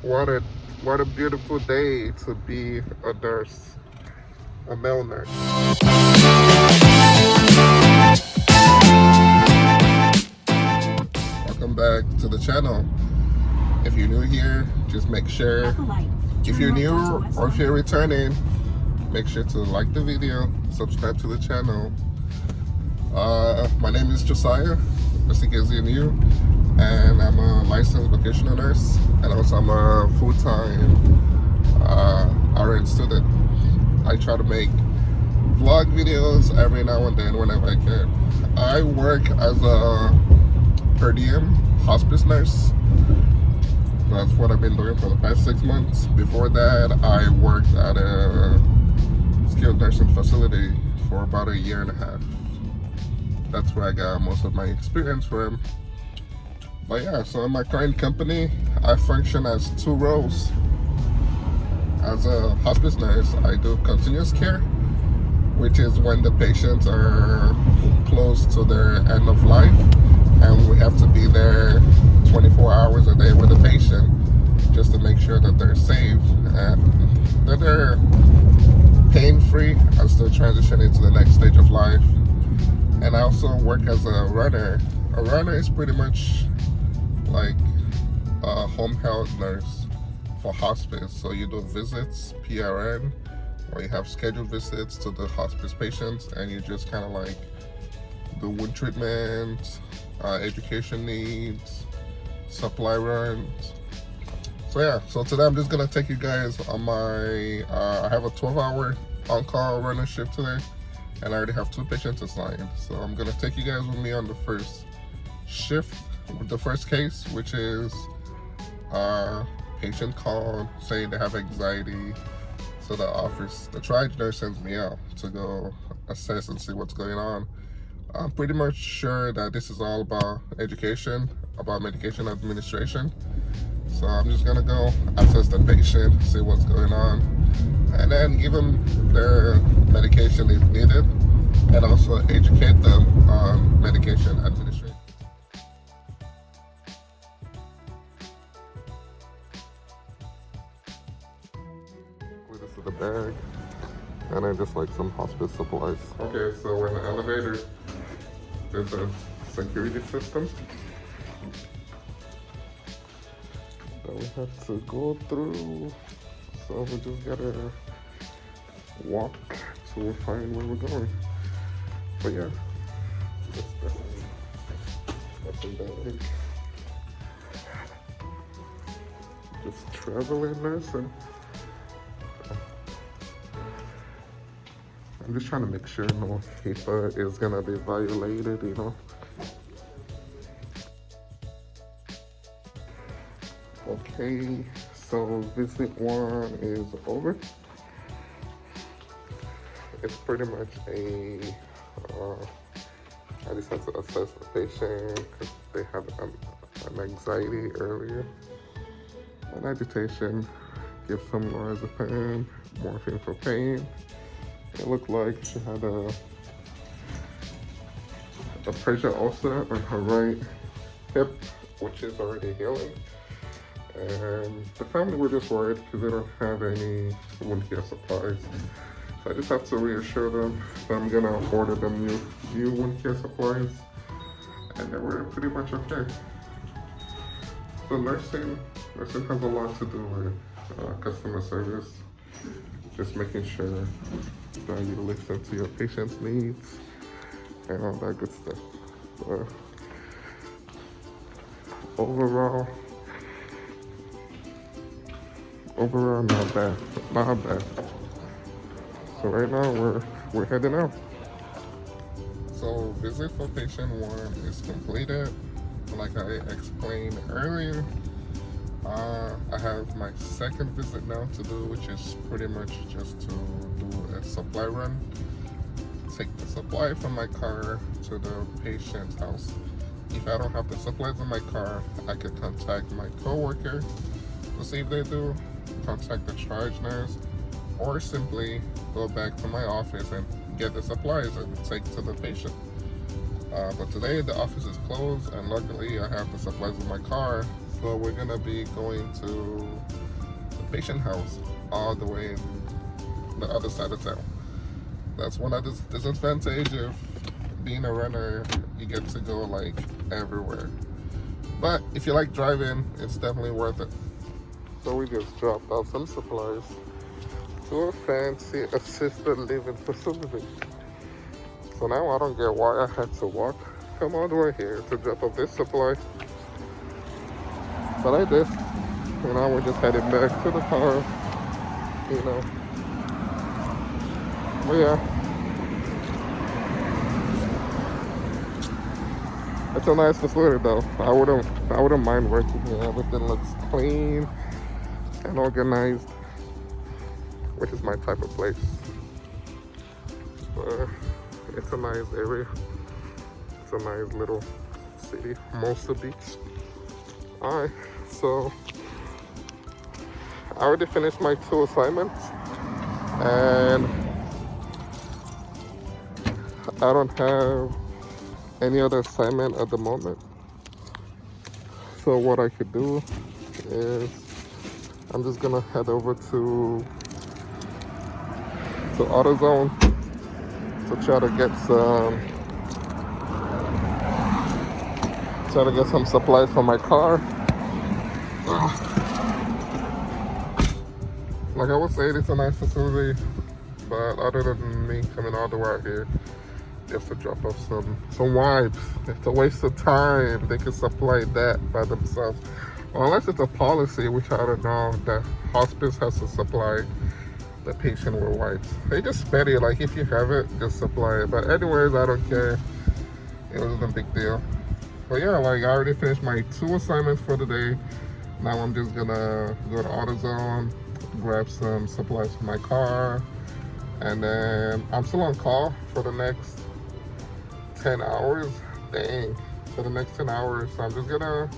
What a what a beautiful day to be a nurse, a male nurse. Welcome back to the channel. If you're new here, just make sure, if you're new or if you're returning, make sure to like the video, subscribe to the channel. My name is Josiah, just in case you're new, and I'm a licensed vocational nurse, and also I'm a full-time RN student. I try to make vlog videos every now and then whenever I can. I work as a per diem hospice nurse. That's what I've been doing for the past 6 months. Before that, I worked at a skilled nursing facility for about a year and a half. That's where I got most of my experience from. But yeah, so in my current company, I function as two roles. As a hospice nurse, I do continuous care, which is when the patients are close to their end of life, and we have to be there 24 hours a day with the patient just to make sure that they're safe and that they're pain-free and still transitioning to the next stage of life. And I also work as a runner. A runner is pretty much like a home health nurse for hospice. So you do visits, PRN, or you have scheduled visits to the hospice patients, and you just kind of like do wound treatment, education needs, supply runs. So yeah, so today I'm just gonna take you guys on my, I have a 12-hour on-call runner shift today, and I already have 2 patients assigned. So I'm gonna take you guys with me on the first shift, with the first case, which is patient called saying they have anxiety. So the triage nurse sends me out to go assess and see what's going on. I'm pretty much sure that this is all about education, about medication administration. So I'm just gonna go assess the patient, see what's going on, and then give them their medication if needed, and also educate them on medication administration. This is the bag, and then just like some hospice supplies. Okay, so in the elevator, there's a security system that we have to go through. So we just gotta walk to find where we're going. But yeah, that's a bag. Just traveling nursing. I'm just trying to make sure no HIPAA is gonna be violated, you know. Okay, so visit 1 is over. It's pretty much I just have to assess the patient because they had an anxiety earlier, an agitation, give some lorazepam, morphine for pain. It looked like she had a pressure ulcer on her right hip, which is already healing. And the family were just worried because they don't have any wound care supplies. So I just have to reassure them that I'm gonna order them new wound care supplies, and they were pretty much okay. So nursing has a lot to do with customer service, just making sure that you listen to your patient's needs and all that good stuff. So overall, not bad. So right now we're heading out. So visit for patient 1 is completed. Like I explained earlier, I have my second visit now to do, which is pretty much just to do a supply run. Take the supply from my car to the patient's house. If I don't have the supplies in my car, I could contact my coworker to see if they do, contact the triage nurse, or simply go back to my office and get the supplies and take to the patient. But today the office is closed, and luckily I have the supplies in my car, So we're gonna be going to the patient house all the way the other side of town. That's one of the disadvantages of being a runner. You get to go like everywhere. But if you like driving, it's definitely worth it. So we just dropped off some supplies to a fancy assisted living facility. So now I don't get why I had to walk from all the way here to drop off this supply. But I did. And now we're just heading back to the car, you know. But yeah. It's a nice facility though. I wouldn't mind working here. Everything looks clean and organized, which is my type of place. But it's a nice area. It's a nice little city, Murse Beach. Alright, so I already finished my 2 assignments and I don't have any other assignment at the moment. So what I could do is I'm just gonna head over to AutoZone to try to get some supplies for my car. Like I was saying, it's a nice facility, but other than me coming all the way out here just to drop off some wipes, it's a waste of time. They can supply that by themselves, unless it's a policy, which I don't know, that hospice has to supply the patient with wipes. They just spend it, like if you have it, just supply it. But anyways, I don't care. It wasn't a big deal. But yeah, like I already finished my 2 assignments for the day. Now I'm just gonna go to AutoZone, grab some supplies for my car, and then I'm still on call for the next 10 hours. Dang, for the next 10 hours. So I'm just gonna,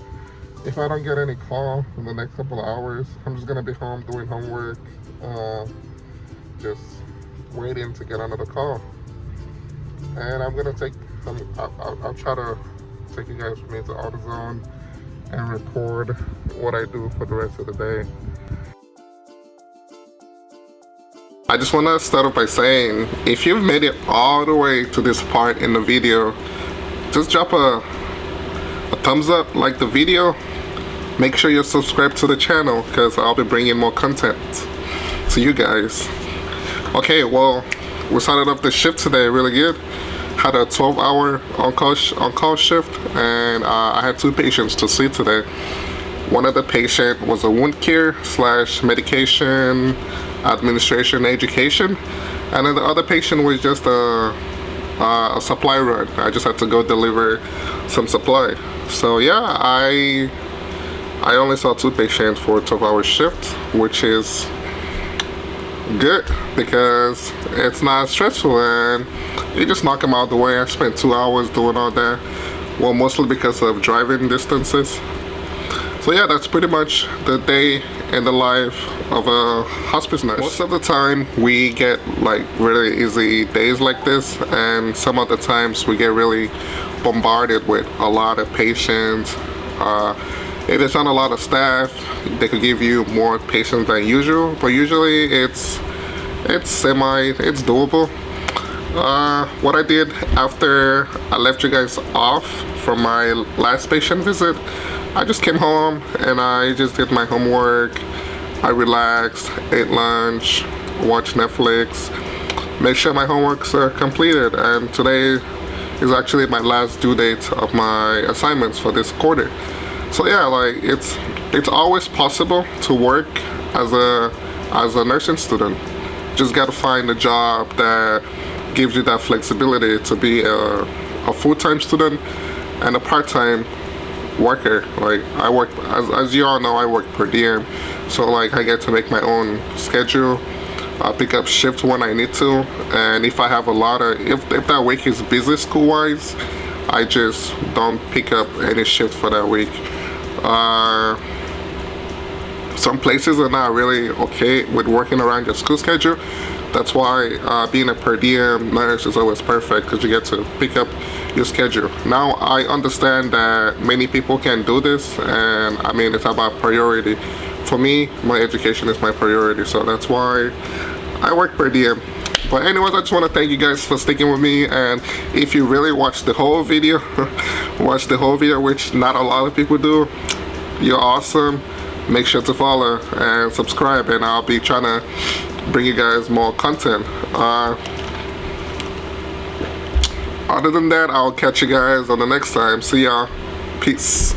if I don't get any call in the next couple of hours, I'm just gonna be home doing homework, just waiting to get another call. And I'm gonna I'll try to take you guys with me to AutoZone and record what I do for the rest of the day. I just want to start off by saying, if you've made it all the way to this part in the video, just drop a thumbs up, like the video. Make sure you're subscribed to the channel because I'll be bringing more content to you guys. Okay, well, we started off the shift today really good. Had a 12-hour on-call shift, and I had 2 patients to see today. One of the patient was a wound care / medication administration education, and then the other patient was just a supply run. I just had to go deliver some supply. So yeah, I only saw 2 patients for a 12-hour shift, which is good because it's not stressful and you just knock them out of the way. I spent 2 hours doing all that, well, mostly because of driving distances. So yeah, that's pretty much the day in the life of a hospice nurse. Most of the time we get like really easy days like this, and some of the times we get really bombarded with a lot of patients. If there's not a lot of staff, they could give you more patients than usual, but usually it's doable. What I did after I left you guys off from my last patient visit, I just came home and I just did my homework. I relaxed, ate lunch, watched Netflix, make sure my homeworks are completed, and today is actually my last due date of my assignments for this quarter. So yeah, like it's always possible to work as a nursing student. Just gotta find a job that gives you that flexibility to be a full-time student and a part-time worker. Like I work, as you all know, I work per diem, so like I get to make my own schedule. I pick up shifts when I need to, and if I have a lot of, if that week is busy school-wise, I just don't pick up any shift for that week. Some places are not really okay with working around your school schedule, That's why being a per diem nurse is always perfect, because you get to pick up your schedule. Now I understand that many people can do this, and I mean, it's about priority. For me, my education is my priority, so that's why I work per diem. But anyways, I just want to thank you guys for sticking with me, and if you really watch the whole video, which not a lot of people do, you're awesome. Make sure to follow and subscribe, and I'll be trying to bring you guys more content. Other than that, I'll catch you guys on the next time. See y'all. Peace.